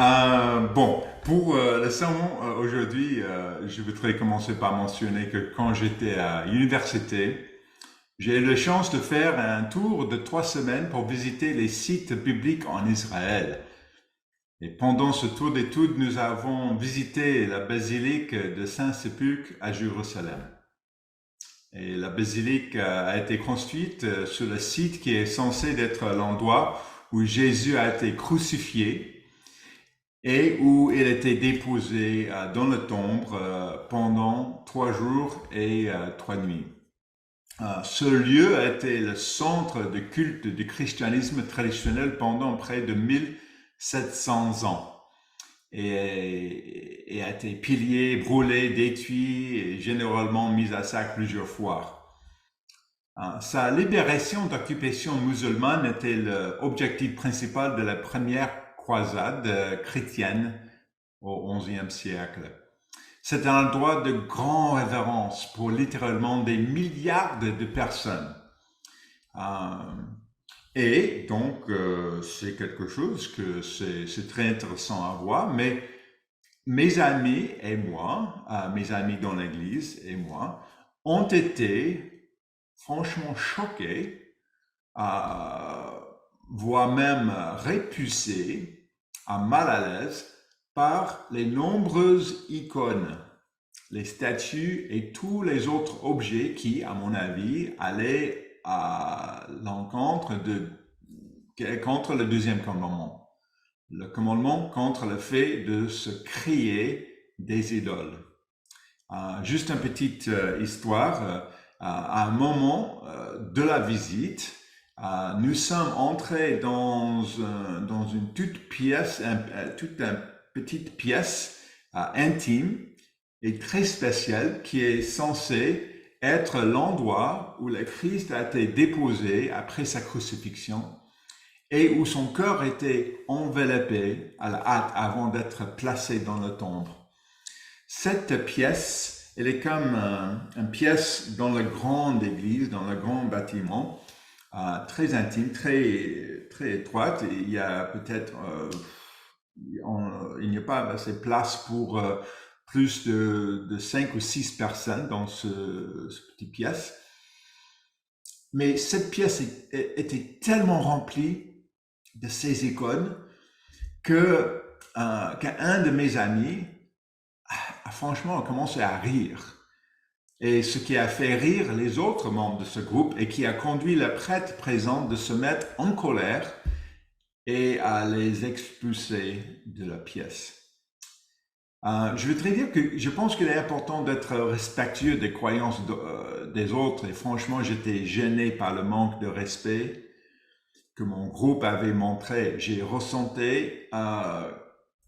Bon, pour le sermon aujourd'hui, je voudrais commencer par mentionner que quand j'étais à l'université, j'ai eu la chance de faire un tour de 3 semaines pour visiter les sites bibliques en Israël. Et pendant ce tour d'études, nous avons visité la basilique de Saint-Sépulcre à Jérusalem. Et la basilique a été construite sur le site qui est censé être l'endroit où Jésus a été crucifié et où il était déposé dans le tombe pendant 3 jours et 3 nuits. Ce lieu a été le centre de culte du christianisme traditionnel pendant près de 1700 ans et a été pillé, brûlé, détruit et généralement mis à sac plusieurs fois. Sa libération d'occupation musulmane était l'objectif principal de la première croisade chrétienne au XIe siècle. C'est un endroit de grande révérence pour littéralement des milliards de personnes. Et donc, c'est quelque chose que c'est très intéressant à voir, mais mes amis et moi, mes amis dans l'église et moi, ont été franchement choqués, voire même repoussés, mal à l'aise, par les nombreuses icônes, les statues et tous les autres objets qui, à mon avis, allaient à l'encontre contre le deuxième commandement. Le commandement contre le fait de se créer des idoles. Juste une petite histoire. À un moment de la visite, nous sommes entrés dans une toute petite pièce intime et très spéciale qui est censée être l'endroit où le Christ a été déposé après sa crucifixion et où son cœur était enveloppé à la hâte avant d'être placé dans le tombe. Cette pièce, elle est comme une pièce dans la grande église, dans le grand bâtiment, très intime, très étroite. Et il y a peut-être, il n'y a pas assez de place pour plus de 5 ou 6 personnes dans cette petite pièce. Mais cette pièce était tellement remplie de ces icônes qu'un de mes amis a franchement commencé à rire. Et ce qui a fait rire les autres membres de ce groupe et qui a conduit le prêtre présent de se mettre en colère et à les expulser de la pièce. Je voudrais dire que je pense qu'il est important d'être respectueux des croyances des autres et franchement, j'étais gêné par le manque de respect que mon groupe avait montré. J'ai ressenti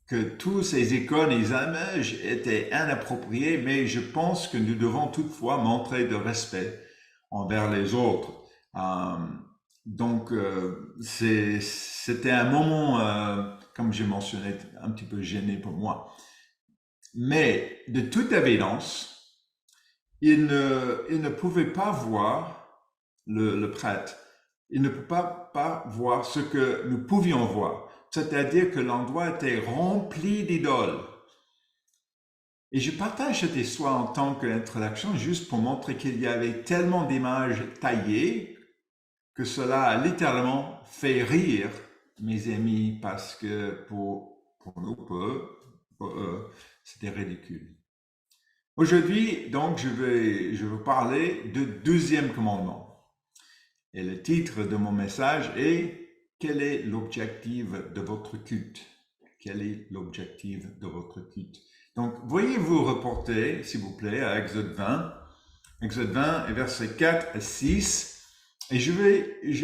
que tous ces icônes et images étaient inappropriés, mais je pense que nous devons toutefois montrer de respect envers les autres. Donc, c'était un moment, comme j'ai mentionné, un petit peu gêné pour moi. Mais de toute évidence, il ne pouvait pas voir le prêtre. Il ne peut pas voir ce que nous pouvions voir. C'est-à-dire que l'endroit était rempli d'idoles. Et je partage cette histoire en tant qu'introduction juste pour montrer qu'il y avait tellement d'images taillées que cela a littéralement fait rire mes amis parce que pour nous, pour eux, c'était ridicule. Aujourd'hui, donc, je vais parler du deuxième commandement. Et le titre de mon message est « Quel est l'objectif de votre culte ?» Quel est l'objectif de votre culte? Donc, voyez-vous reporter, s'il vous plaît, à Exode 20. Exode 20, versets 4 à 6. Et je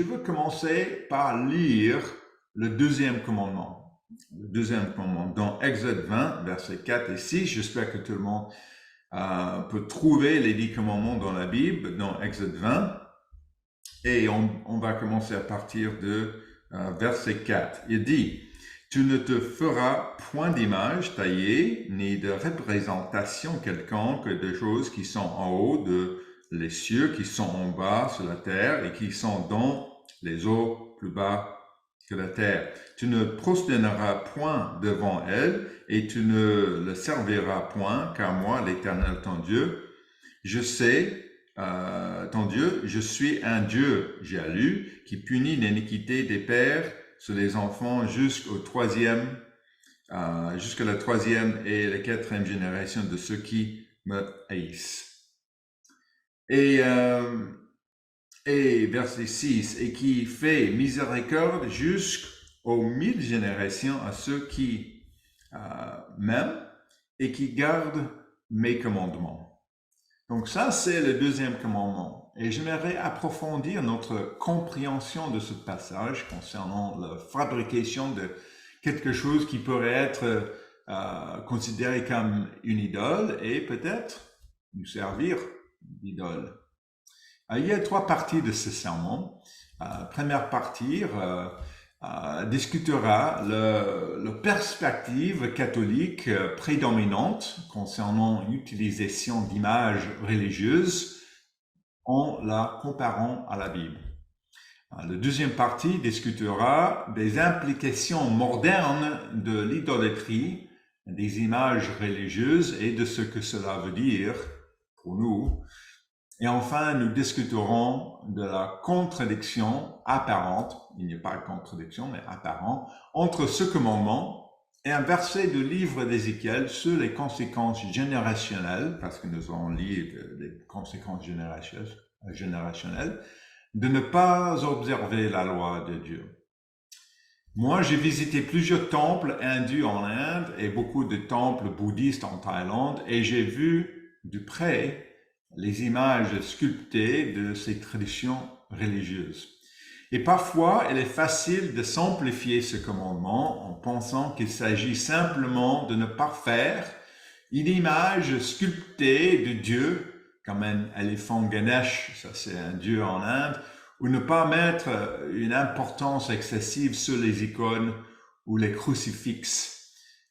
veux commencer par lire le deuxième commandement. Le deuxième commandement dans Exode 20, versets 4 et 6. J'espère que tout le monde peut trouver les 10 commandements dans la Bible, dans Exode 20. Et on va commencer à partir de verset 4. Il dit, « Tu ne te feras point d'image taillée, ni de représentation quelconque de choses qui sont en haut de les cieux, qui sont en bas sur la terre et qui sont dans les eaux plus bas que la terre. Tu ne prosterneras point devant elle, et tu ne le serviras point, car moi, l'Éternel ton Dieu, je sais, ton Dieu, je suis un Dieu jaloux, qui punit l'iniquité des pères sur les enfants jusqu'à la troisième et la quatrième génération de ceux qui me haïssent. Et verset 6, et qui fait miséricorde jusqu'aux 1000 générations à ceux qui m'aiment et qui gardent mes commandements. Donc ça, c'est le deuxième commandement. Et j'aimerais approfondir notre compréhension de ce passage concernant la fabrication de quelque chose qui pourrait être considéré comme une idole et peut-être nous servir d'idole. Il y a 3 parties de ce sermon. Première partie discutera la perspective catholique prédominante concernant l'utilisation d'images religieuses en la comparant à la Bible. La deuxième partie discutera des implications modernes de l'idolâtrie, des images religieuses et de ce que cela veut dire pour nous. Et enfin, nous discuterons de la contradiction apparente, il n'y a pas de contradiction, mais apparente, entre ce commandement et un verset du livre d'Ézéchiel sur les conséquences générationnelles, parce que nous allons lire les conséquences générationnelles, de ne pas observer la loi de Dieu. Moi, j'ai visité plusieurs temples hindus en Inde et beaucoup de temples bouddhistes en Thaïlande, et j'ai vu de près les images sculptées de ces traditions religieuses. Et parfois, il est facile de simplifier ce commandement en pensant qu'il s'agit simplement de ne pas faire une image sculptée de Dieu, comme un éléphant Ganesh, ça c'est un dieu en Inde, ou ne pas mettre une importance excessive sur les icônes ou les crucifixes.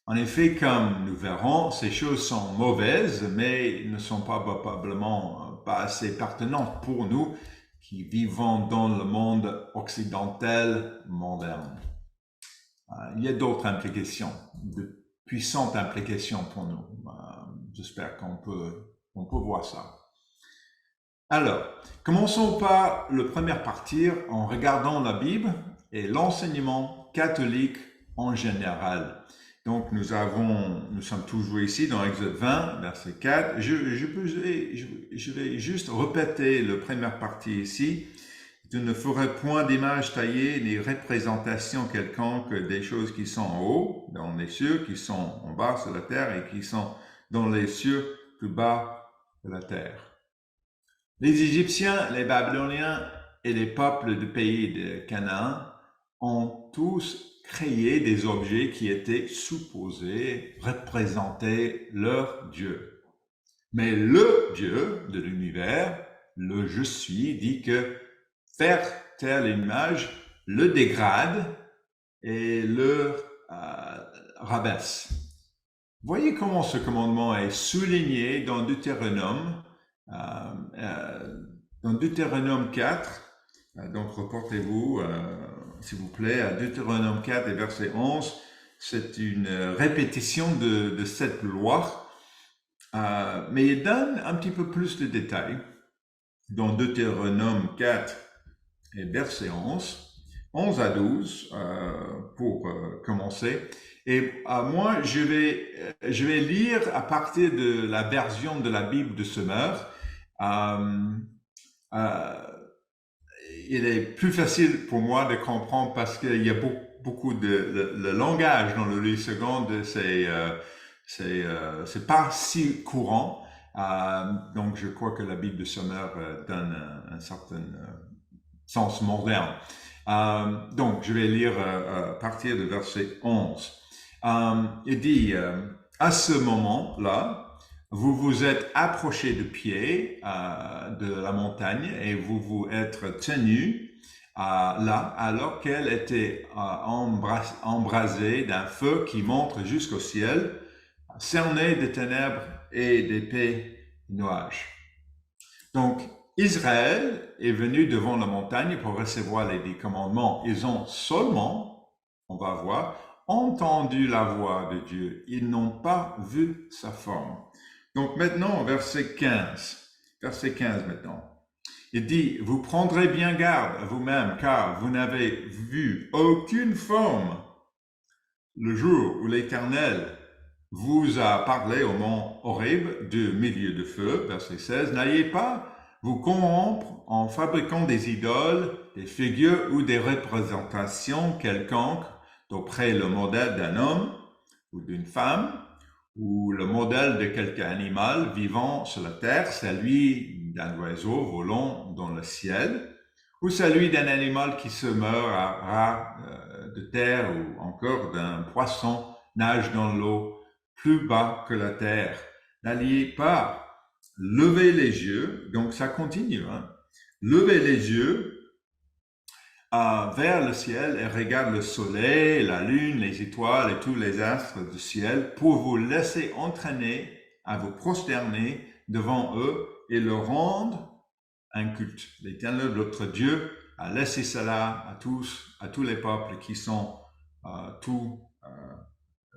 En effet, comme nous verrons, ces choses sont mauvaises, mais ne sont pas probablement pas assez pertinentes pour nous qui vivons dans le monde occidental moderne. Il y a d'autres implications, de puissantes implications pour nous. J'espère qu'on peut voir ça. Alors, commençons par la première partie en regardant la Bible et l'enseignement catholique en général. Donc, nous sommes toujours ici dans Exode 20, verset 4. Je vais juste répéter la première partie ici. Tu ne feras point d'image taillée ni représentation quelconque des choses qui sont en haut, dans les cieux, qui sont en bas sur la terre et qui sont dans les cieux plus bas de la terre. Les Égyptiens, les Babyloniens et les peuples du pays de Canaan ont tous créé des objets qui étaient supposés représenter leur Dieu. Mais le Dieu de l'univers, le Je suis, dit que faire telle image le dégrade et le rabaisse. Voyez comment ce commandement est souligné dans Deutéronome 4. Donc reportez-vous, s'il vous plaît, à Deutéronome 4 et verset 11. C'est une répétition de cette loi, mais il donne un petit peu plus de détails. Dans Deutéronome 4 et verset 11 à 12, pour commencer. Et moi, je vais lire à partir de la version de la Bible de Semeur. Il est plus facile pour moi de comprendre parce qu'il y a beaucoup de le langage dans le livre seconde, c'est pas si courant. Donc, je crois que la Bible de Semeur donne un certain sens moderne. Donc, je vais lire à partir de verset 11. Il dit, à ce moment-là, vous vous êtes approchés de pied de la montagne et vous vous êtes tenus là alors qu'elle était embrasée d'un feu qui monte jusqu'au ciel, cerné de ténèbres et d'épais nuages. Donc, Israël est venu devant la montagne pour recevoir les 10 commandements. Ils ont seulement on va voir, entendu la voix de Dieu. Ils n'ont pas vu sa forme. Donc maintenant, verset 15. Verset 15 maintenant. Il dit, vous prendrez bien garde à vous-même, car vous n'avez vu aucune forme le jour où l'Éternel vous a parlé au mont Horeb du milieu de feu, verset 16, n'ayez pas vous corrompre en fabriquant des idoles, des figures ou des représentations quelconques d'après le modèle d'un homme ou d'une femme, ou le modèle de quelque animal vivant sur la terre, celui d'un oiseau volant dans le ciel, ou celui d'un animal qui se meurt à ras de terre, ou encore d'un poisson nage dans l'eau plus bas que la terre. N'alliez pas lever les yeux, donc ça continue, lever les yeux vers le ciel et regarde le soleil, la lune, les étoiles et tous les astres du ciel pour vous laisser entraîner à vous prosterner devant eux et leur rendre un culte. L'Éternel, votre Dieu, a laissé cela à tous les peuples qui sont tous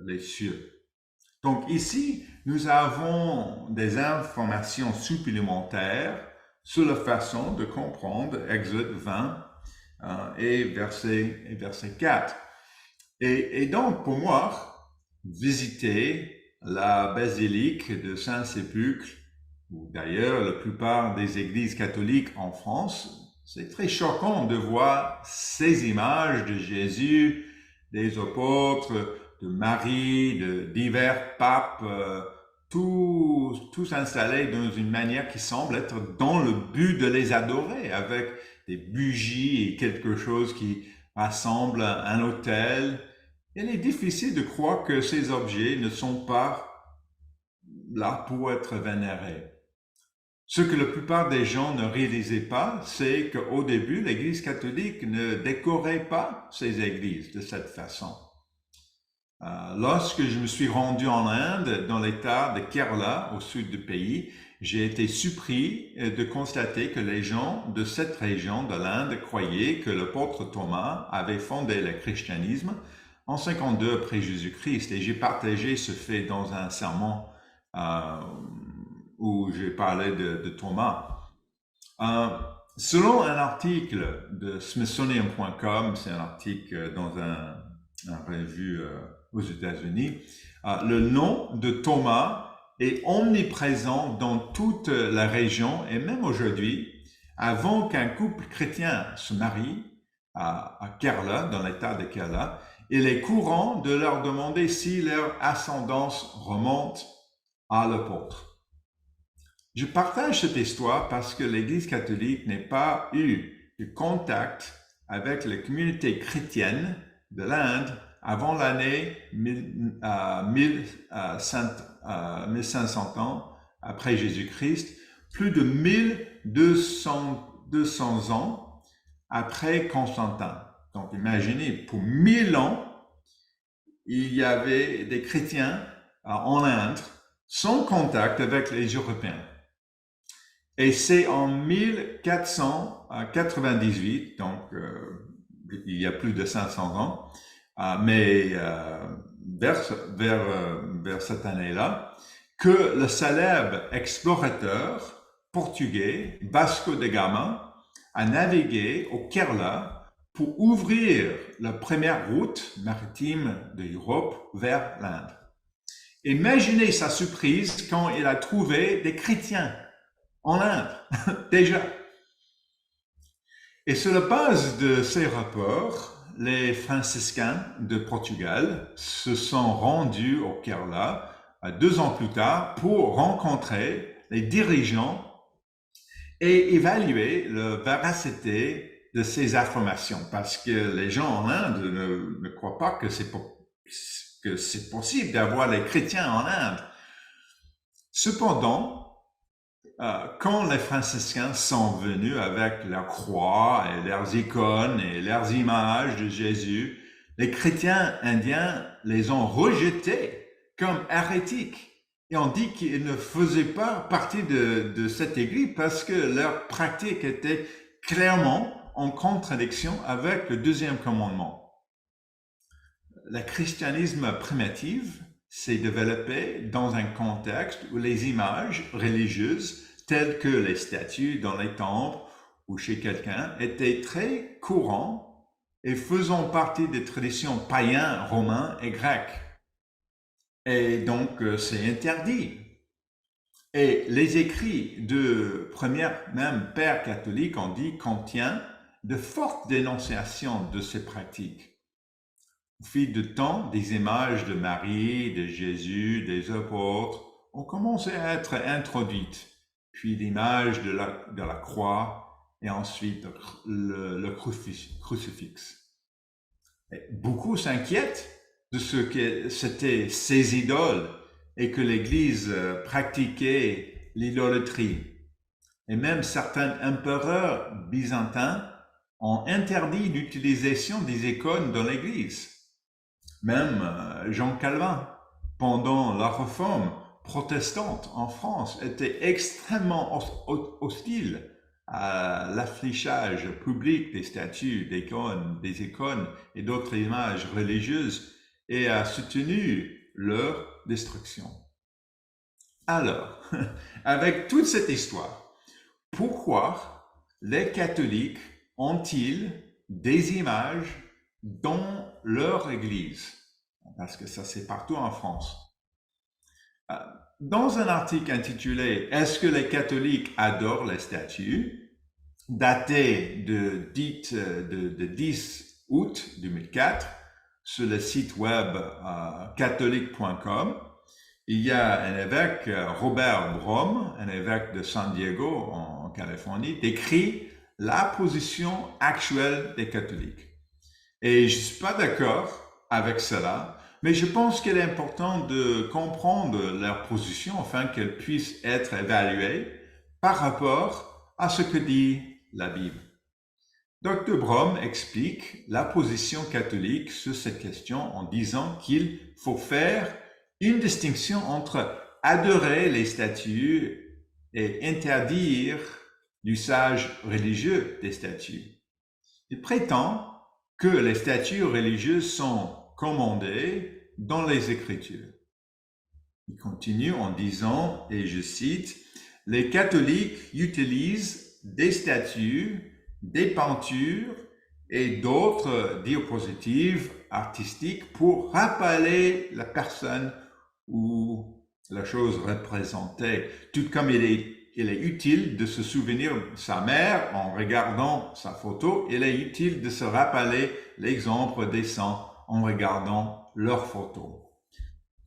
les cieux. Donc ici, nous avons des informations supplémentaires sur la façon de comprendre Exode 20 et verset 4. Et donc, pour moi, visiter la basilique de Saint-Sépulcre, ou d'ailleurs la plupart des églises catholiques en France, c'est très choquant de voir ces images de Jésus, des apôtres, de Marie, de divers papes, tous installés dans une manière qui semble être dans le but de les adorer, avec des bougies et quelque chose qui rassemble un autel. Il est difficile de croire que ces objets ne sont pas là pour être vénérés. Ce que la plupart des gens ne réalisaient pas, c'est qu'au début, l'Église catholique ne décorait pas ses églises de cette façon. Lorsque je me suis rendu en Inde, dans l'état de Kerala, au sud du pays, j'ai été surpris de constater que les gens de cette région de l'Inde croyaient que l'apôtre Thomas avait fondé le christianisme en 52 après Jésus-Christ. Et j'ai partagé ce fait dans un sermon où j'ai parlé de Thomas. Selon un article de Smithsonian.com, c'est un article dans un revue aux États-Unis, le nom de Thomas est omniprésent dans toute la région et même aujourd'hui, avant qu'un couple chrétien se marie à Kerala, dans l'état de Kerala, il est courant de leur demander si leur ascendance remonte à l'apôtre. Je partage cette histoire parce que l'Église catholique n'a pas eu de contact avec la communauté chrétienne de l'Inde avant l'année 1500 ans après Jésus-Christ, plus de 1200 ans après Constantin. Donc imaginez, pour 1000 ans, il y avait des chrétiens en Inde sans contact avec les Européens. Et c'est en 1498, donc il y a plus de 500 ans, mais vers cette année-là, que le célèbre explorateur portugais Vasco da Gama a navigué au Kerala pour ouvrir la première route maritime d'Europe vers l'Inde. Imaginez sa surprise quand il a trouvé des chrétiens en Inde, déjà. Et sur la base de ces rapports, les franciscains de Portugal se sont rendus au Kerala 2 ans plus tard pour rencontrer les dirigeants et évaluer la véracité de ces affirmations, parce que les gens en Inde ne croient pas que c'est possible d'avoir les chrétiens en Inde. Cependant, quand les franciscains sont venus avec leurs croix et leurs icônes et leurs images de Jésus, les chrétiens indiens les ont rejetés comme hérétiques et ont dit qu'ils ne faisaient pas partie de cette église parce que leur pratique était clairement en contradiction avec le 2e commandement. le christianisme primitif s'est développé dans un contexte où les images religieuses, telles que les statues dans les temples ou chez quelqu'un, étaient très courantes et faisant partie des traditions païennes, romains et grecques. Et donc, c'est interdit. Et les écrits de même père catholique, on dit, contiennent de fortes dénonciations de ces pratiques. Au fil du temps, des images de Marie, de Jésus, des apôtres ont commencé à être introduites, puis l'image de la croix et ensuite le crucifix. Et beaucoup s'inquiètent de ce que c'était ces idoles et que l'Église pratiquait l'idolâtrie. Et même certains empereurs byzantins ont interdit l'utilisation des icônes dans l'Église. Même Jean Calvin, pendant la réforme protestante en France, était extrêmement hostile à l'affichage public des statues, des icônes et d'autres images religieuses et a soutenu leur destruction. Alors, avec toute cette histoire, pourquoi les catholiques ont-ils des images dans leur église? Parce que ça, c'est partout en France. Dans un article intitulé « Est-ce que les catholiques adorent les statues ?» daté de 10 août 2004, sur le site web catholique.com, il y a un évêque, Robert Brom, un évêque de San Diego, en Californie, décrit la position actuelle des catholiques. Et je ne suis pas d'accord avec cela, mais je pense qu'il est important de comprendre leur position afin qu'elle puisse être évaluée par rapport à ce que dit la Bible. Dr. Brom explique la position catholique sur cette question en disant qu'il faut faire une distinction entre adorer les statues et interdire l'usage religieux des statues. Il prétend que les statues religieuses sont commandées dans les Écritures. Il continue en disant, et je cite, « Les catholiques utilisent des statues, des peintures et d'autres diapositives artistiques pour rappeler la personne ou la chose représentée, tout comme il est utile de se souvenir de sa mère en regardant sa photo, il est utile de se rappeler l'exemple des saints en regardant leur photo. »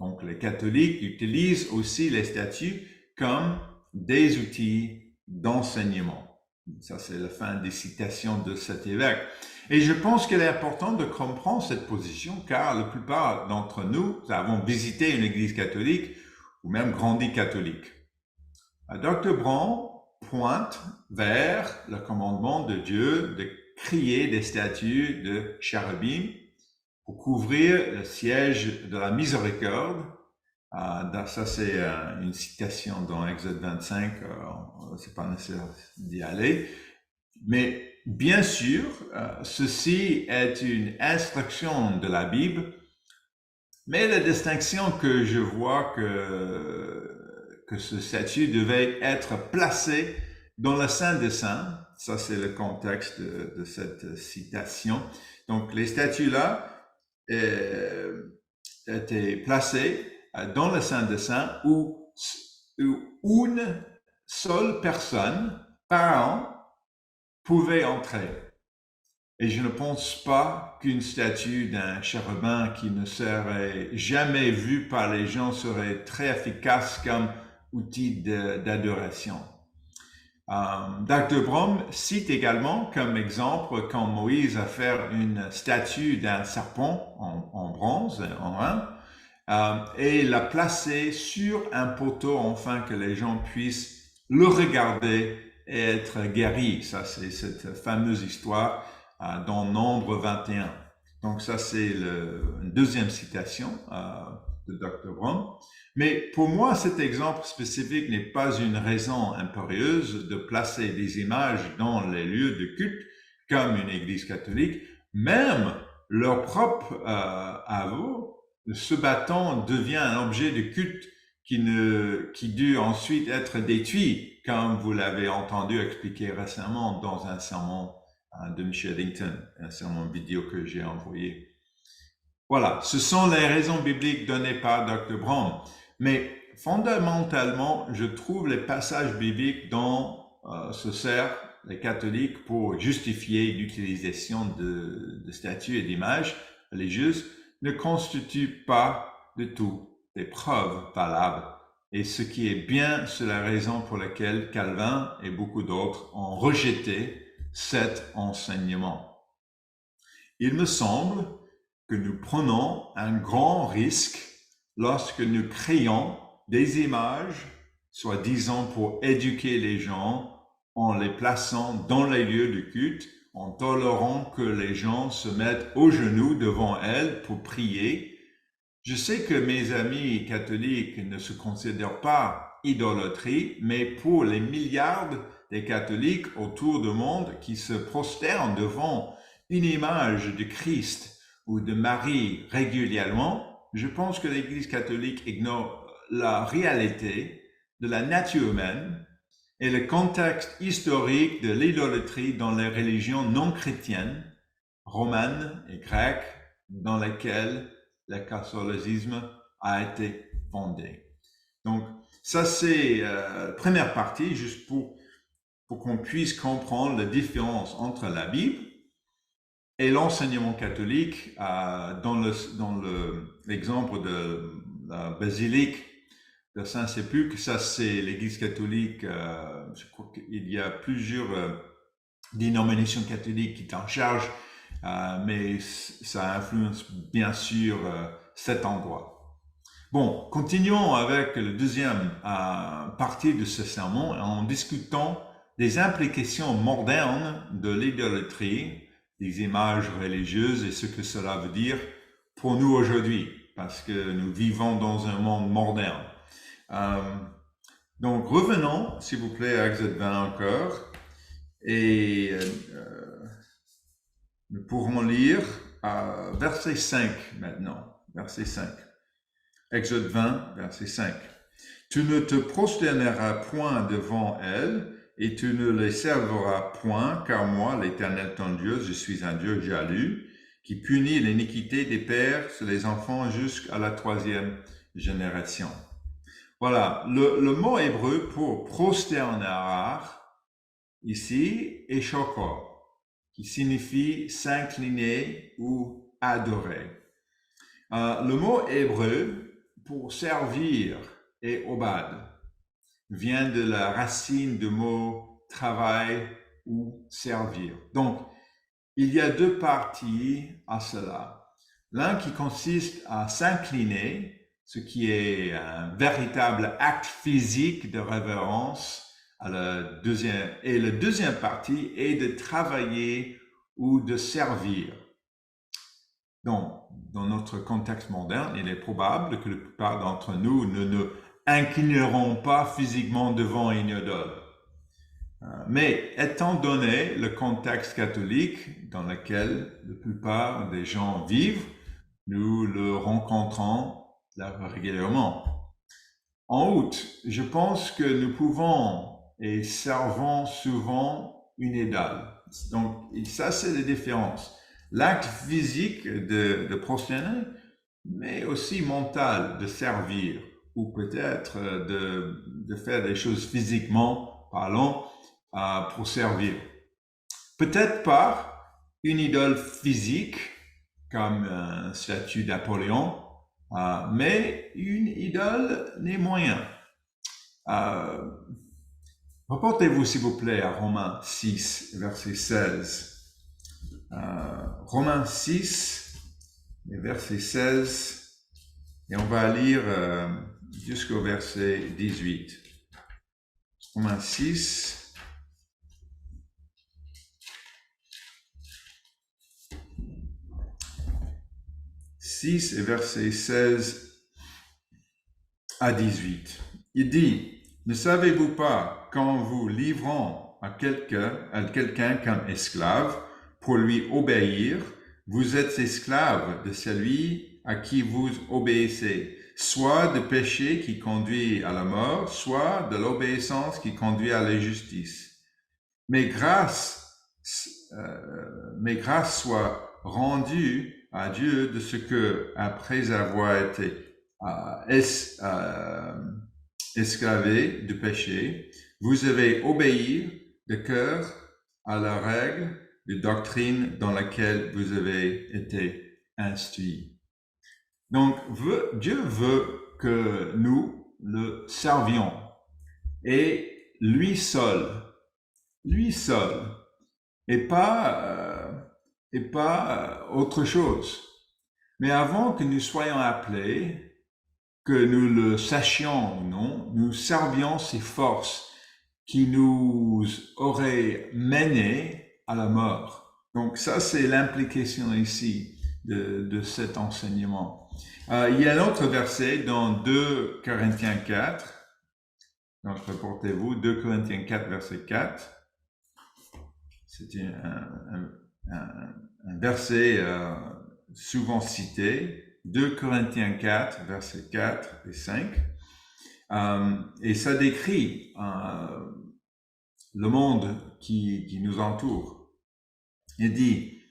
Donc, les catholiques utilisent aussi les statues comme des outils d'enseignement. Ça, c'est la fin des citations de cet évêque. Et je pense qu'il est important de comprendre cette position car la plupart d'entre nous avons visité une église catholique ou même grandi catholique. Dr. Brom pointe vers le commandement de Dieu de créer des statues de chérubim pour couvrir le siège de la miséricorde. Ça, c'est une citation dans Exode 25, c'est pas nécessaire d'y aller. Mais bien sûr, ceci est une instruction de la Bible, mais la distinction que je vois que ce statut devait être placé dans le Saint des Saints, ça c'est le contexte de cette citation. Donc les statues-là étaient placées dans le Saint des Saints où une seule personne par an pouvait entrer. Et je ne pense pas qu'une statue d'un chérubin qui ne serait jamais vue par les gens serait très efficace comme outil d'adoration. Dr. Brom cite également comme exemple quand Moïse a fait une statue d'un serpent en bronze, en un, et l'a placé sur un poteau afin que les gens puissent le regarder et être guéris. Ça, c'est cette fameuse histoire dans Nombre 21. Donc ça, c'est une deuxième citation de Dr. Brom. Mais pour moi, cet exemple spécifique n'est pas une raison impérieuse de placer des images dans les lieux de culte comme une église catholique, même leur propre aveu, ce bâton devient un objet de culte qui dut ensuite être détruit, comme vous l'avez entendu expliquer récemment dans un sermon de Michel Eddington, un sermon vidéo que j'ai envoyé. Voilà, ce sont les raisons bibliques données par Dr. Brown. Mais fondamentalement, je trouve les passages bibliques dont se servent les catholiques pour justifier l'utilisation de statues et d'images religieuses ne constituent pas de tout des preuves valables. Et ce qui est bien, c'est la raison pour laquelle Calvin et beaucoup d'autres ont rejeté cet enseignement. Il me semble que nous prenons un grand risque lorsque nous créons des images, soi-disant pour éduquer les gens, en les plaçant dans les lieux de culte, en tolérant que les gens se mettent aux genoux devant elles pour prier. Je sais que mes amis catholiques ne se considèrent pas idolâtrie, mais pour les milliards des catholiques autour du monde qui se prosternent devant une image de Christ ou de Marie régulièrement, je pense que l'Église catholique ignore la réalité de la nature humaine et le contexte historique de l'idolâtrie dans les religions non chrétiennes, romanes et grecques, dans lesquelles le catholicisme a été fondé. Donc, ça c'est la première partie, juste pour qu'on puisse comprendre la différence entre la Bible et l'enseignement catholique dans l'exemple de la basilique de Saint-Sépulcre. Ça, c'est l'Église catholique. Je crois qu'il y a plusieurs dénominations catholiques qui sont en charge, mais ça influence bien sûr cet endroit. Bon, continuons avec la deuxième partie de ce sermon en discutant des implications modernes de l'idolâtrie, des images religieuses et ce que cela veut dire pour nous aujourd'hui, parce que nous vivons dans un monde moderne. Donc, revenons, s'il vous plaît, à Exode 20 encore, et nous pourrons lire verset 5 maintenant, verset 5. Exode 20, verset 5. « Tu ne te prosterneras point devant elles, et tu ne les serviras point, car moi, l'Éternel ton Dieu, je suis un Dieu jaloux, qui punit l'iniquité des pères sur les enfants jusqu'à la 3e génération. » Voilà, le mot hébreu pour prosternerar ici est shokor, qui signifie s'incliner ou adorer. Le mot hébreu pour servir est obad, vient de la racine du mot travail ou servir. Donc, il y a deux parties à cela. L'un qui consiste à s'incliner, ce qui est un véritable acte physique de révérence, et la deuxième partie est de travailler ou de servir. Donc, dans notre contexte moderne, il est probable que la plupart d'entre nous ne nous inclineront pas physiquement devant une idole. Mais étant donné le contexte catholique dans lequel la plupart des gens vivent, nous le rencontrons régulièrement. En outre, je pense que nous pouvons et servons souvent une idole. Donc, ça, c'est la différence. L'acte physique de prosterner, mais aussi mental de servir, ou peut-être de faire des choses physiquement parlant pour servir. Peut-être pas une idole physique, comme une statue d'Apollon, mais une idole némoyen. Reportez-vous s'il vous plaît à Romains 6, verset 16. Romains 6, verset 16, et on va lire jusqu'au verset 18. Romains 6, et verset 16 à 18. Il dit, « Ne savez-vous pas qu'en vous livrant à quelqu'un comme esclave pour lui obéir, vous êtes esclaves de celui à qui vous obéissez, soit de péché qui conduit à la mort, soit de l'obéissance qui conduit à la justice. Mais grâce soit rendue à Dieu de ce que, après avoir été esclavé du péché, vous avez obéi de cœur à la règle de doctrine dans laquelle vous avez été instruits. Donc, Dieu veut que nous le servions et lui seul, et pas autre chose. Mais avant que nous soyons appelés, que nous le sachions ou non, nous servions ces forces qui nous auraient menés à la mort. Donc ça, c'est l'implication ici de cet enseignement. Il y a un autre verset dans 2 Corinthiens 4. Donc reportez-vous, 2 Corinthiens 4, verset 4. C'est un verset souvent cité. 2 Corinthiens 4, versets 4 et 5. Et ça décrit le monde qui nous entoure. Il dit,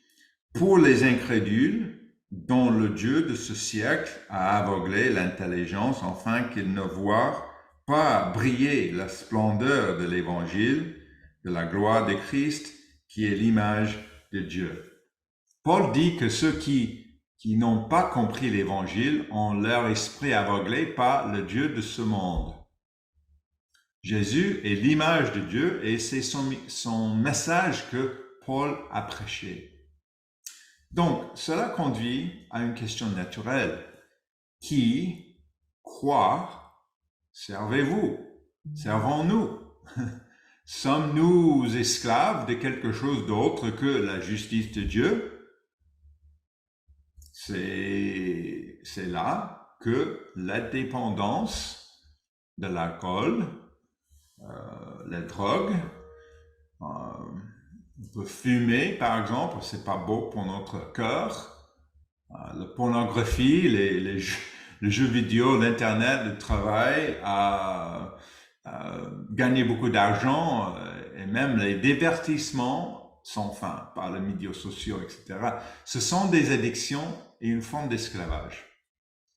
pour les incrédules, dont le Dieu de ce siècle a aveuglé l'intelligence, afin qu'ils ne voient pas briller la splendeur de l'Évangile, de la gloire de Christ, qui est l'image de Dieu. Paul dit que ceux qui n'ont pas compris l'Évangile ont leur esprit aveuglé par le Dieu de ce monde. Jésus est l'image de Dieu et c'est son message que Paul a prêché. Donc, cela conduit à une question naturelle. Qui, quoi, servez-vous? Servons-nous? Sommes-nous esclaves de quelque chose d'autre que la justice de Dieu? C'est là que la dépendance de l'alcool, la drogue, on peut fumer par exemple, c'est pas beau pour notre cœur, la pornographie, les jeux vidéo, l'internet, le travail, gagner beaucoup d'argent et même les divertissements sans fin par les médias sociaux, etc. Ce sont des addictions et une forme d'esclavage.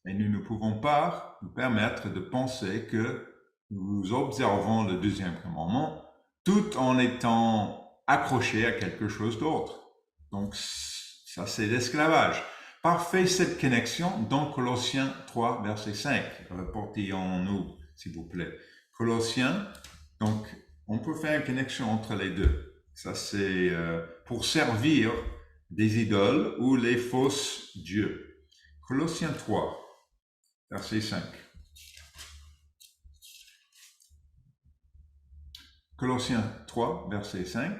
Et nous ne pouvons pas nous permettre de penser que nous observons le deuxième commandement tout en étant accrochés à quelque chose d'autre. Donc, ça, c'est l'esclavage. Parfait cette connexion dans Colossiens 3, verset 5. Reportons-nous, s'il vous plaît. Colossiens, donc, on peut faire une connexion entre les deux. Ça, c'est pour servir des idoles ou les fausses dieux. Colossiens 3, verset 5. Colossiens 3, verset 5.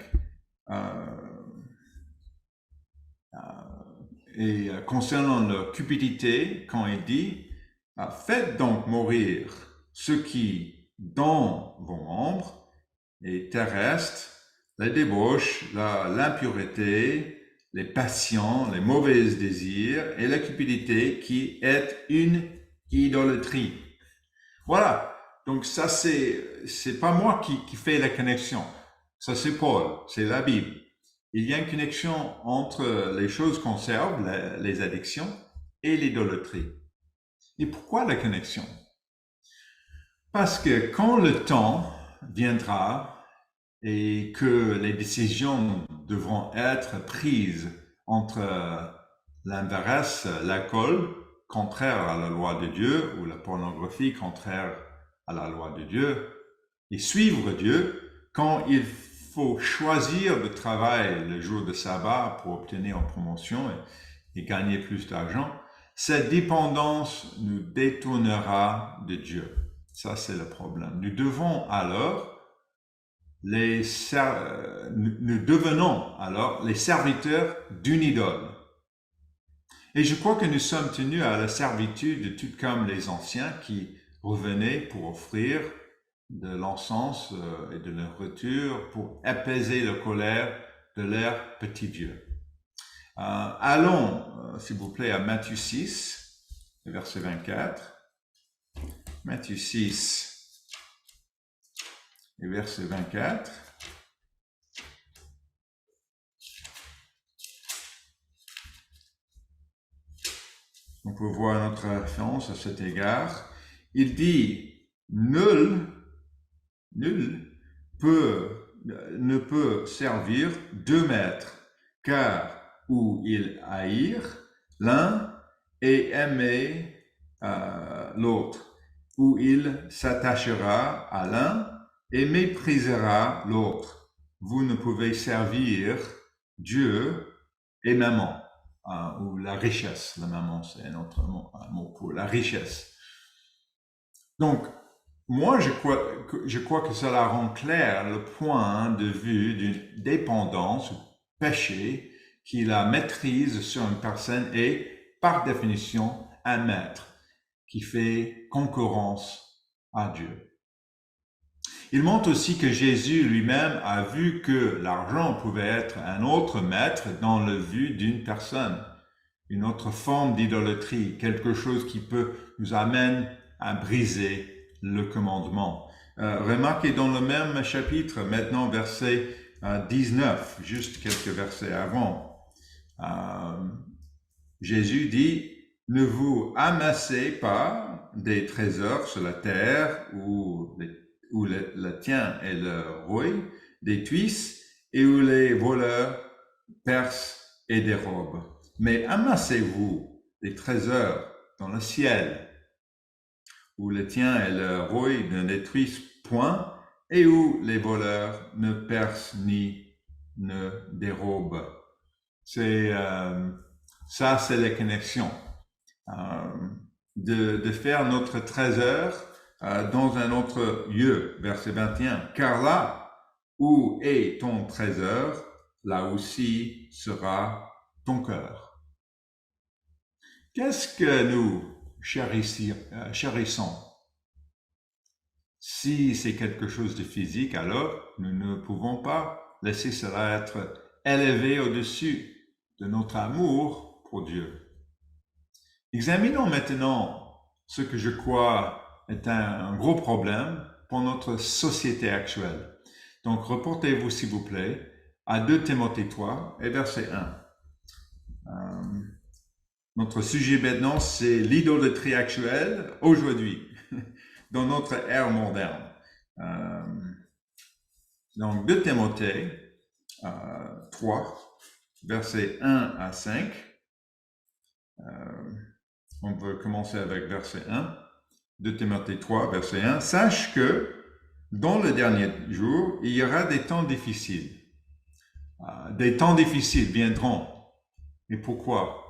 Et concernant la cupidité, quand il dit « Faites donc mourir ce qui, dans vos membres, est terrestre, la débauche, l'impureté, les passions, les mauvais désirs et la cupidité qui est une idolâtrie. » Voilà. Donc ça, c'est pas moi qui fais la connexion. Ça, c'est Paul, c'est la Bible. Il y a une connexion entre les choses qu'on serve, les addictions, et l'idolâtrie. Et pourquoi la connexion? Parce que quand le temps viendra et que les décisions devront être prises entre l'inverse, l'alcool, contraire à la loi de Dieu, ou la pornographie, contraire à la loi de Dieu, et suivre Dieu, quand il faut choisir de travailler le jour de sabbat pour obtenir une promotion et gagner plus d'argent, cette dépendance nous détournera de Dieu. Ça, c'est le problème. Nous devenons alors les serviteurs d'une idole. Et je crois que nous sommes tenus à la servitude tout comme les anciens qui revenaient pour offrir de l'encens et de la nourriture pour apaiser la colère de leur petit Dieu. Allons, s'il vous plaît, à Matthieu 6, verset 24. Matthieu 6, et verset 24. On peut voir notre référence à cet égard. Il dit, nul ne peut servir deux maîtres, car ou il haïr l'un et aimer l'autre, ou il s'attachera à l'un et méprisera l'autre. Vous ne pouvez servir Dieu et maman, ou la richesse. La maman, c'est un autre mot pour la richesse. Donc, moi, je crois que cela rend clair le point de vue d'une dépendance, péché, qui la maîtrise sur une personne est, par définition, un maître qui fait concurrence à Dieu. Il montre aussi que Jésus lui-même a vu que l'argent pouvait être un autre maître dans le vue d'une personne, une autre forme d'idolâtrie, quelque chose qui peut nous amener à briser le commandement. Remarquez dans le même chapitre, maintenant verset 19, juste quelques versets avant, Jésus dit, ne vous amassez pas des trésors sur la terre où le tien est le rouille, des tuisses et où les voleurs percent et dérobent. Mais amassez-vous des trésors dans le ciel, où le tien est le rouille ne détruisent point et où les voleurs ne percent ni ne dérobent. Ça, c'est la connexion. De faire notre trésor dans un autre lieu, verset 21. Car là où est ton trésor, là aussi sera ton cœur. Qu'est-ce que nous chérissons? Si c'est quelque chose de physique, alors nous ne pouvons pas laisser cela être élevé au-dessus de notre amour pour Dieu. Examinons maintenant ce que je crois est un gros problème pour notre société actuelle. Donc, reportez-vous, s'il vous plaît, à 2 Timothée 3 et verset 1. Notre sujet maintenant, c'est l'idolâtrie actuelle aujourd'hui, dans notre ère moderne. Donc, 2 Timothée 3, versets 1 à 5. On va commencer avec verset 1. 2 Timothée 3, verset 1. Sache que dans le dernier jour, il y aura des temps difficiles. Des temps difficiles viendront. Et pourquoi?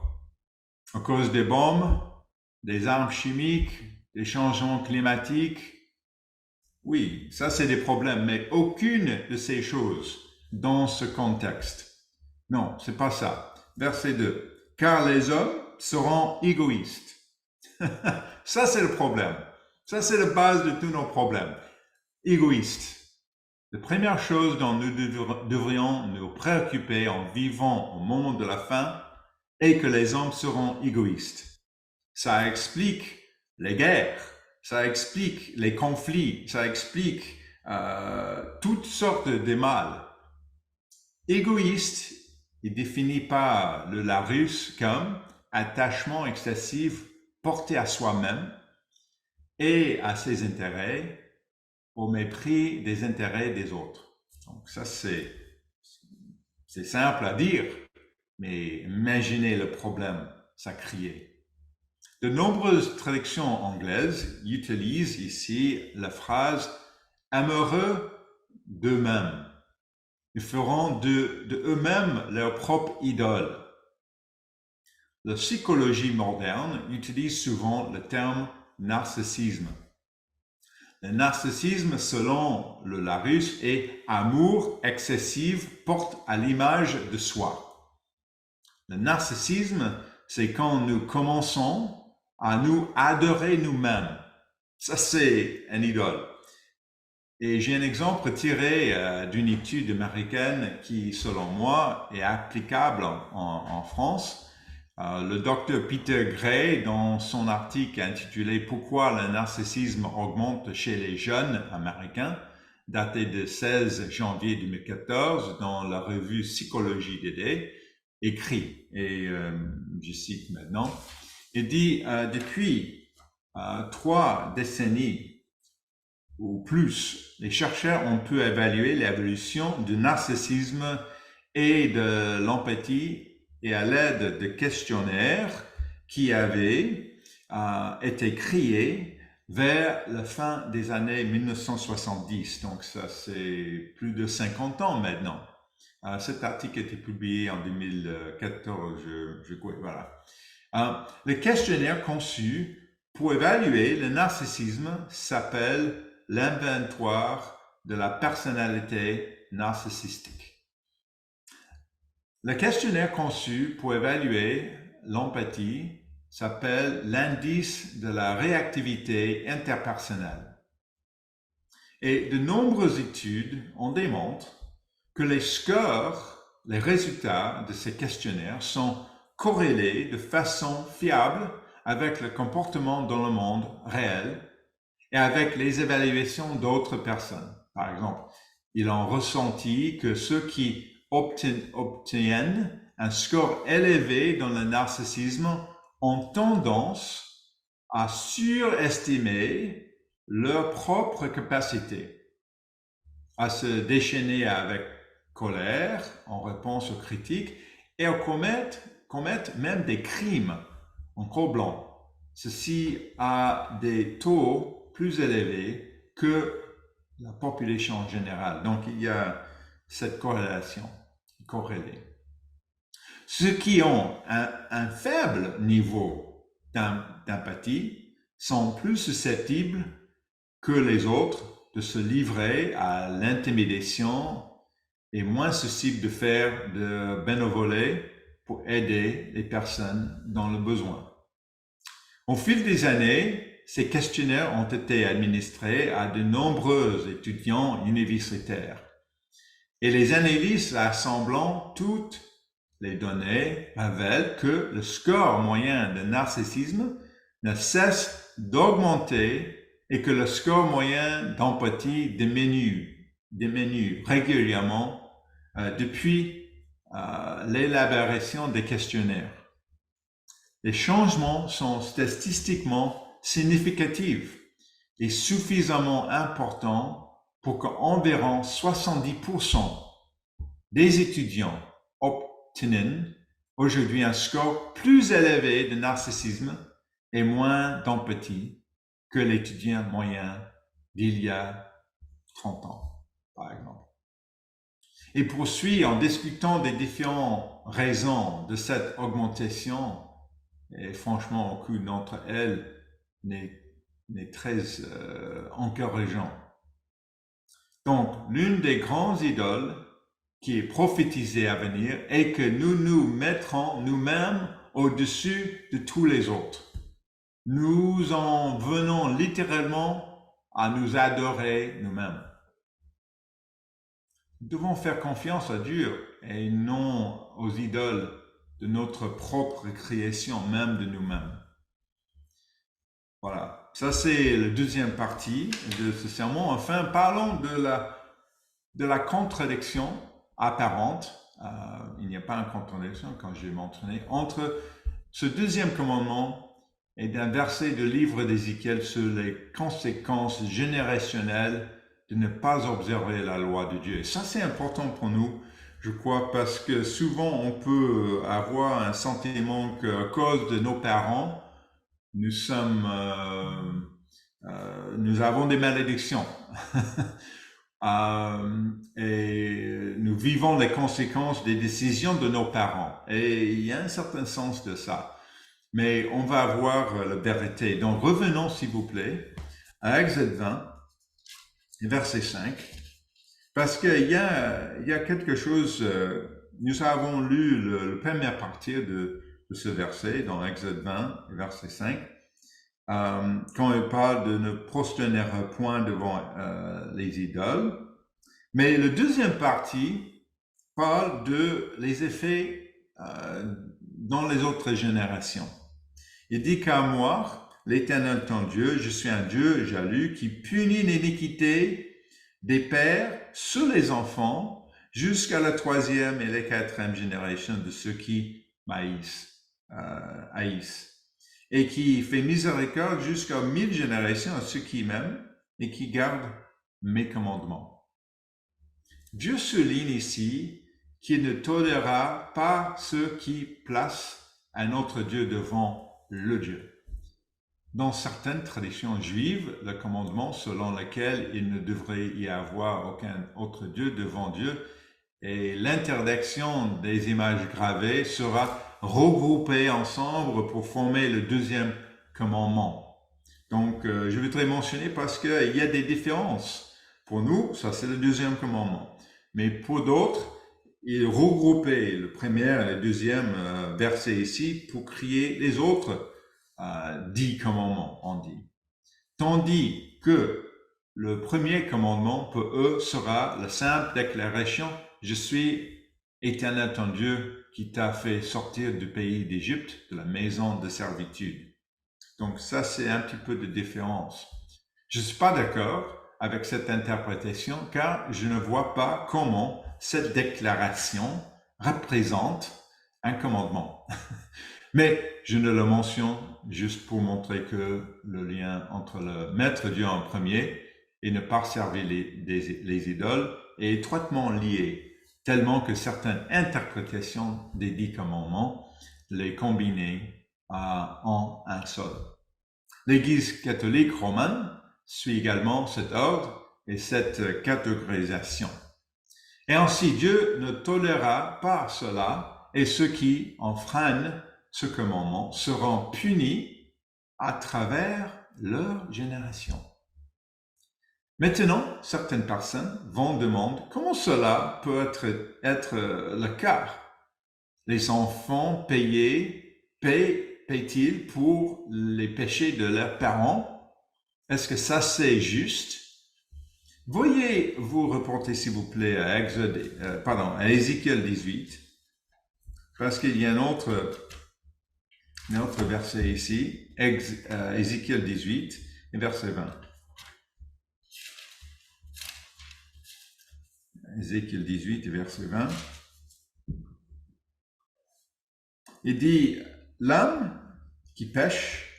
À cause des bombes, des armes chimiques, des changements climatiques. Oui, ça c'est des problèmes, mais aucune de ces choses dans ce contexte. Non, c'est pas ça. Verset 2. Car les hommes seront égoïstes. Ça c'est le problème. Ça c'est la base de tous nos problèmes. Égoïstes. La première chose dont nous devrions nous préoccuper en vivant au moment de la fin est que les hommes seront égoïstes. Ça explique les guerres, ça explique les conflits, ça explique toutes sortes de mal. Égoïste, il définit pas le Larousse comme attachement excessif porté à soi-même et à ses intérêts au mépris des intérêts des autres. Donc ça, c'est simple à dire, mais imaginez le problème, ça criait. De nombreuses traductions anglaises utilisent ici la phrase « amoureux d'eux-mêmes ». Ils feront de eux-mêmes leur propre idole. La psychologie moderne utilise souvent le terme « narcissisme ». Le narcissisme, selon le Larousse, est amour excessif porte à l'image de soi. Le narcissisme, c'est quand nous commençons à nous adorer nous-mêmes. Ça, c'est une idole. Et j'ai un exemple tiré d'une étude américaine qui, selon moi, est applicable en France. Le docteur Peter Gray, dans son article intitulé Pourquoi le narcissisme augmente chez les jeunes américains, daté de 16 janvier 2014 dans la revue Psychologie DD, écrit, et je cite maintenant, il dit depuis 3 décennies ou plus, les chercheurs ont pu évaluer l'évolution du narcissisme et de l'empathie et à l'aide de questionnaires qui avaient été créés vers la fin des années 1970. Donc ça, c'est plus de 50 ans maintenant. Cet article a été publié en 2014, je crois, voilà. Le questionnaire conçu pour évaluer le narcissisme s'appelle l'inventoire de la personnalité narcissistique. Le questionnaire conçu pour évaluer l'empathie s'appelle l'indice de la réactivité interpersonnelle. Et de nombreuses études en démontrent que les scores, les résultats de ces questionnaires sont corrélés de façon fiable avec le comportement dans le monde réel et avec les évaluations d'autres personnes. Par exemple, ils ont ressenti que ceux qui obtiennent un score élevé dans le narcissisme ont tendance à surestimer leur propre capacité à se déchaîner avec colère en réponse aux critiques et à commettre même des crimes en comblant. Ceci a des taux plus élevés que la population générale. Donc, il y a cette corrélation corrélée. Ceux qui ont un faible niveau d'empathie sont plus susceptibles que les autres de se livrer à l'intimidation et moins susceptibles de faire de bénévolat pour aider les personnes dans le besoin. Au fil des années, ces questionnaires ont été administrés à de nombreux étudiants universitaires. Et les analyses rassemblant toutes les données révèlent que le score moyen de narcissisme ne cesse d'augmenter et que le score moyen d'empathie diminue régulièrement depuis l'élaboration des questionnaires. Les changements sont statistiquement significatifs et suffisamment importants pour qu'environ 70% des étudiants obtiennent aujourd'hui un score plus élevé de narcissisme et moins d'empathie que l'étudiant moyen d'il y a 30 ans, par exemple. Et poursuit en discutant des différentes raisons de cette augmentation, et franchement, aucune d'entre elles n'est très encourageant. Donc, l'une des grandes idoles qui est prophétisée à venir est que nous nous mettrons nous-mêmes au-dessus de tous les autres. Nous en venons littéralement à nous adorer nous-mêmes. Nous devons faire confiance à Dieu et non aux idoles de notre propre création, même de nous-mêmes. Voilà, ça c'est la deuxième partie de ce sermon. Enfin, parlons de la contradiction apparente. Il n'y a pas une contradiction, quand je l'ai mentionné, entre ce deuxième commandement et d'un verset du livre d'Ézéchiel sur les conséquences générationnelles de ne pas observer la loi de Dieu. Et ça, c'est important pour nous, je crois, parce que souvent, on peut avoir un sentiment qu'à cause de nos parents, nous avons des malédictions. Et nous vivons les conséquences des décisions de nos parents. Et il y a un certain sens de ça. Mais on va voir la vérité. Donc, revenons, s'il vous plaît, à Exode 20, verset 5. Parce qu'il y a quelque chose, nous avons lu la première partie de ce verset dans Exode 20, verset 5. quand il parle de ne prosterner point devant les idoles. Mais la deuxième partie parle de les effets dans les autres générations. Il dit qu'à moi, l'Éternel ton Dieu, je suis un Dieu jaloux qui punit l'iniquité des pères sur les enfants jusqu'à la 3e et la 4e génération de ceux qui haïssent, et qui fait miséricorde jusqu'à 1000 générations à ceux qui m'aiment et qui gardent mes commandements. Dieu souligne ici qu'il ne tolérera pas ceux qui placent un autre Dieu devant le Dieu. Dans certaines traditions juives, le commandement selon lequel il ne devrait y avoir aucun autre Dieu devant Dieu et l'interdiction des images gravées sera regroupée ensemble pour former le deuxième commandement. Donc, je voudrais mentionner parce qu'il y a des différences. Pour nous, ça c'est le deuxième commandement. Mais pour d'autres, il regroupait le premier et le deuxième verset ici pour créer les autres 10 commandements, on dit. Tandis que le premier commandement pour eux sera la simple déclaration « Je suis Éternel ton Dieu qui t'a fait sortir du pays d'Égypte, de la maison de servitude. » Donc ça, c'est un petit peu de différence. Je ne suis pas d'accord avec cette interprétation car je ne vois pas comment cette déclaration représente un commandement. Mais je ne le mentionne juste pour montrer que le lien entre le maître Dieu en premier et ne pas servir les idoles est étroitement lié, tellement que certaines interprétations des 10 commandements les combinaient en un seul. L'Église catholique romaine suit également cet ordre et cette catégorisation. Et ainsi, Dieu ne tolérera pas cela et ceux qui enfreignent ce commandement seront punis à travers leur génération. Maintenant, certaines personnes vont demander comment cela peut être le cas. Les enfants paient-ils pour les péchés de leurs parents? Est-ce que ça c'est juste? Veuillez vous reporter s'il vous plaît à Ézéchiel 18, parce qu'il y a un autre verset ici, Ézéchiel 18, verset 20. Ézéchiel 18, verset 20. Il dit, l'âme qui pêche,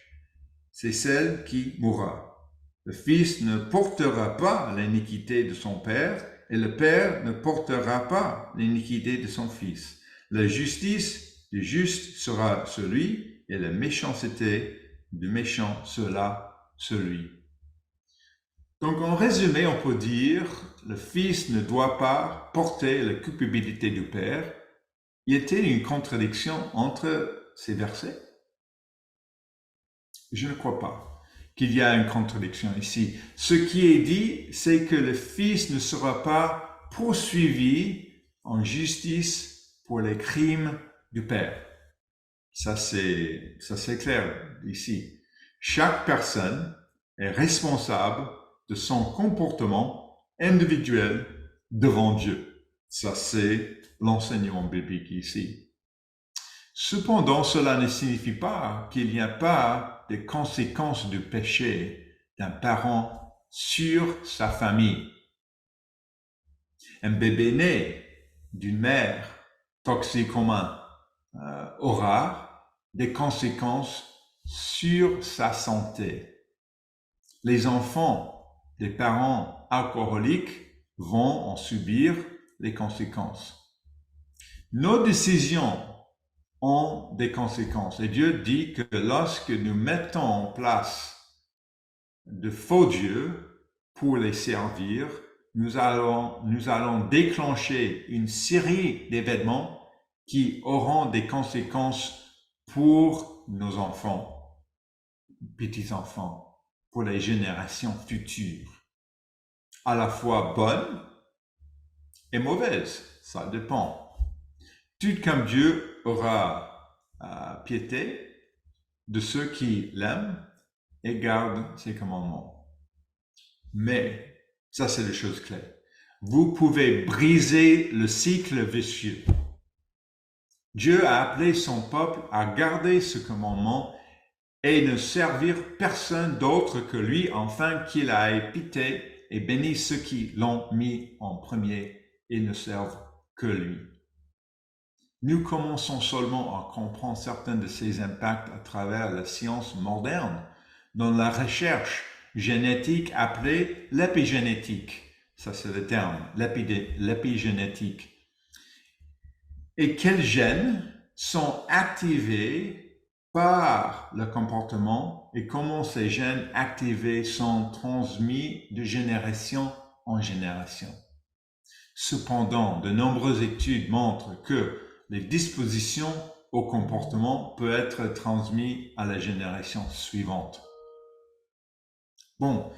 c'est celle qui mourra. Le fils ne portera pas l'iniquité de son père, et le père ne portera pas l'iniquité de son fils. La justice du juste sera sur lui, et la méchanceté du méchant sera sur lui. Donc, en résumé, on peut dire, le fils ne doit pas porter la culpabilité du père. Y a-t-il une contradiction entre ces versets? Je ne crois pas qu'il y a une contradiction ici. Ce qui est dit, c'est que le fils ne sera pas poursuivi en justice pour les crimes du père. Ça c'est clair ici. Chaque personne est responsable de son comportement individuel devant Dieu. Ça c'est l'enseignement biblique ici. Cependant, cela ne signifie pas qu'il n'y a pas de conséquences du péché d'un parent sur sa famille. Un bébé né d'une mère toxicomane aura des conséquences sur sa santé. Les enfants des parents alcooliques vont en subir les conséquences. Nos décisions ont des conséquences. Et Dieu dit que lorsque nous mettons en place de faux dieux pour les servir, nous allons déclencher une série d'événements qui auront des conséquences pour nos enfants, petits-enfants, pour les générations futures, à la fois bonnes et mauvaises, ça dépend. Tout comme Dieu aura piété de ceux qui l'aiment, et garde ses commandements. Mais, ça c'est la chose clé, vous pouvez briser le cycle vicieux. Dieu a appelé son peuple à garder ce commandement et ne servir personne d'autre que lui, afin qu'il a épité et béni ceux qui l'ont mis en premier et ne servent que lui. Nous commençons seulement à comprendre certains de ces impacts à travers la science moderne, dans la recherche génétique appelée l'épigénétique. Ça, c'est le terme, l'épigénétique. Et quels gènes sont activés par le comportement et comment ces gènes activés sont transmis de génération en génération. Cependant, de nombreuses études montrent que les dispositions au comportement peuvent être transmises à la génération suivante. Bon,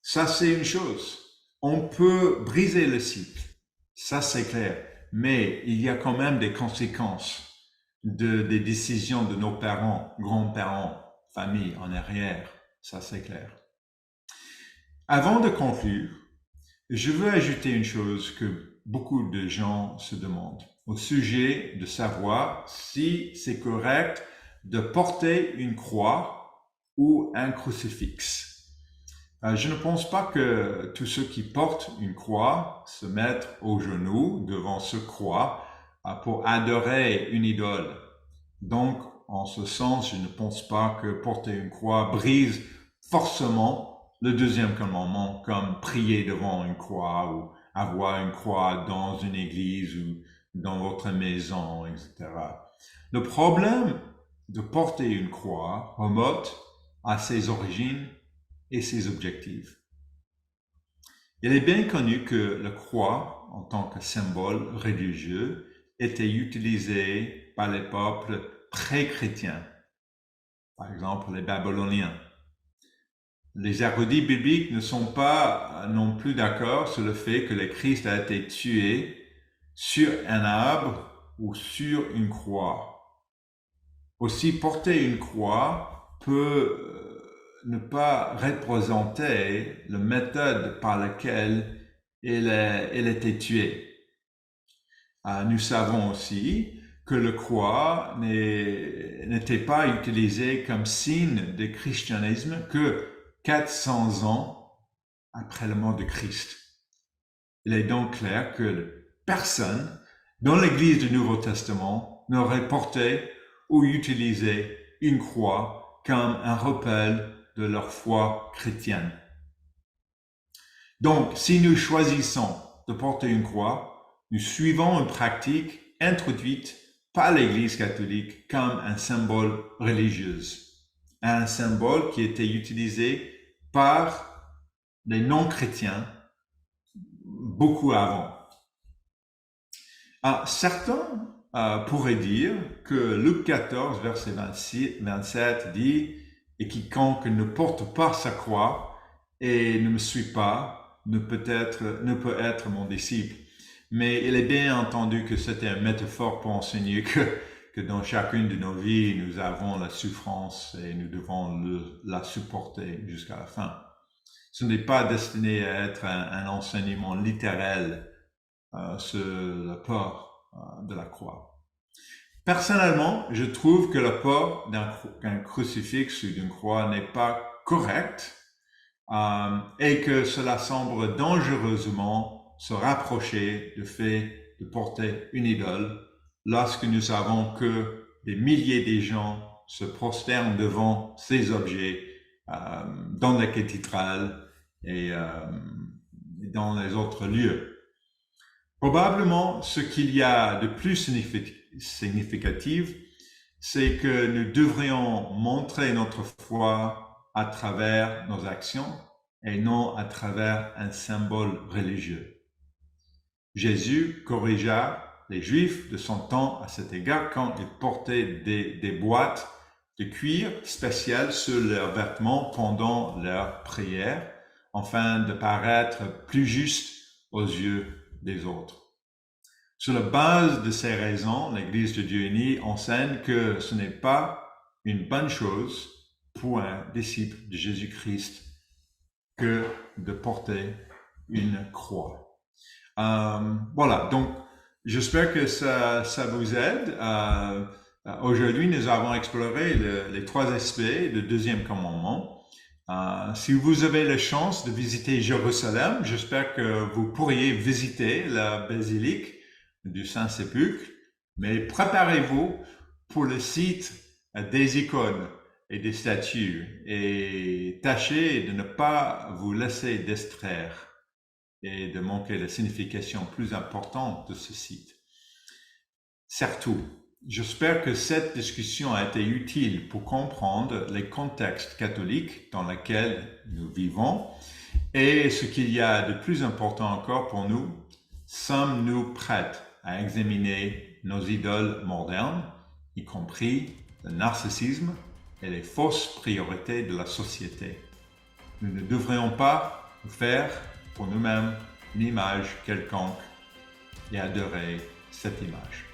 ça c'est une chose. On peut briser le cycle, ça c'est clair, mais il y a quand même des conséquences des décisions de nos parents, grands-parents, famille en arrière, ça c'est clair. Avant de conclure, je veux ajouter une chose que beaucoup de gens se demandent au sujet de savoir si c'est correct de porter une croix ou un crucifix. Je ne pense pas que tous ceux qui portent une croix se mettent au genou devant ce croix pour adorer une idole. Donc, en ce sens, je ne pense pas que porter une croix brise forcément le deuxième commandement, comme prier devant une croix ou avoir une croix dans une église ou dans votre maison, etc. Le problème de porter une croix remonte à ses origines et ses objectifs. Il est bien connu que la croix, en tant que symbole religieux, était utilisée par les peuples pré-chrétiens, par exemple les Babyloniens. Les érudits bibliques ne sont pas non plus d'accord sur le fait que le Christ a été tué sur un arbre ou sur une croix. Aussi, porter une croix peut ne pas représenter la méthode par laquelle il était tué. Nous savons aussi que la croix n'était pas utilisée comme signe de christianisme que 400 ans après la mort de Christ. Il est donc clair que personne dans l'Église du Nouveau Testament n'aurait porté ou utilisé une croix comme un rappel de leur foi chrétienne. Donc, si nous choisissons de porter une croix, nous suivons une pratique introduite par l'Église catholique comme un symbole religieux, un symbole qui était utilisé par les non-chrétiens beaucoup avant. Certains pourraient dire que Luc 14, verset 27 dit « Et quiconque ne porte pas sa croix et ne me suit pas ne peut être mon disciple. » Mais il est bien entendu que c'était une métaphore pour enseigner que dans chacune de nos vies, nous avons la souffrance et nous devons la supporter jusqu'à la fin. Ce n'est pas destiné à être un enseignement littéral sur le port de la croix. Personnellement, je trouve que le port d'un crucifix ou d'une croix n'est pas correct et que cela semble dangereusement se rapprocher du fait de porter une idole lorsque nous savons que des milliers de gens se prosternent devant ces objets dans la cathédrale et dans les autres lieux. Probablement, ce qu'il y a de plus significatif, c'est que nous devrions montrer notre foi à travers nos actions et non à travers un symbole religieux. Jésus corrigea les Juifs de son temps à cet égard quand ils portaient des boîtes de cuir spéciales sur leurs vêtements pendant leur prière, afin de paraître plus juste aux yeux des autres. Sur la base de ces raisons, l'Église de Dieu uni enseigne que ce n'est pas une bonne chose pour un disciple de Jésus-Christ que de porter une croix. Voilà, donc j'espère que ça vous aide. Aujourd'hui, nous avons exploré les 3 aspects du deuxième commandement. Si vous avez la chance de visiter Jérusalem, j'espère que vous pourriez visiter la basilique du Saint-Sépulcre, mais préparez-vous pour le site des icônes et des statues et tâchez de ne pas vous laisser distraire et de manquer la signification plus importante de ce site. Surtout, j'espère que cette discussion a été utile pour comprendre les contextes catholiques dans lesquels nous vivons et ce qu'il y a de plus important encore pour nous, sommes-nous prêts à examiner nos idoles modernes, y compris le narcissisme et les fausses priorités de la société. Nous ne devrions pas faire pour nous-mêmes une image quelconque et adorer cette image.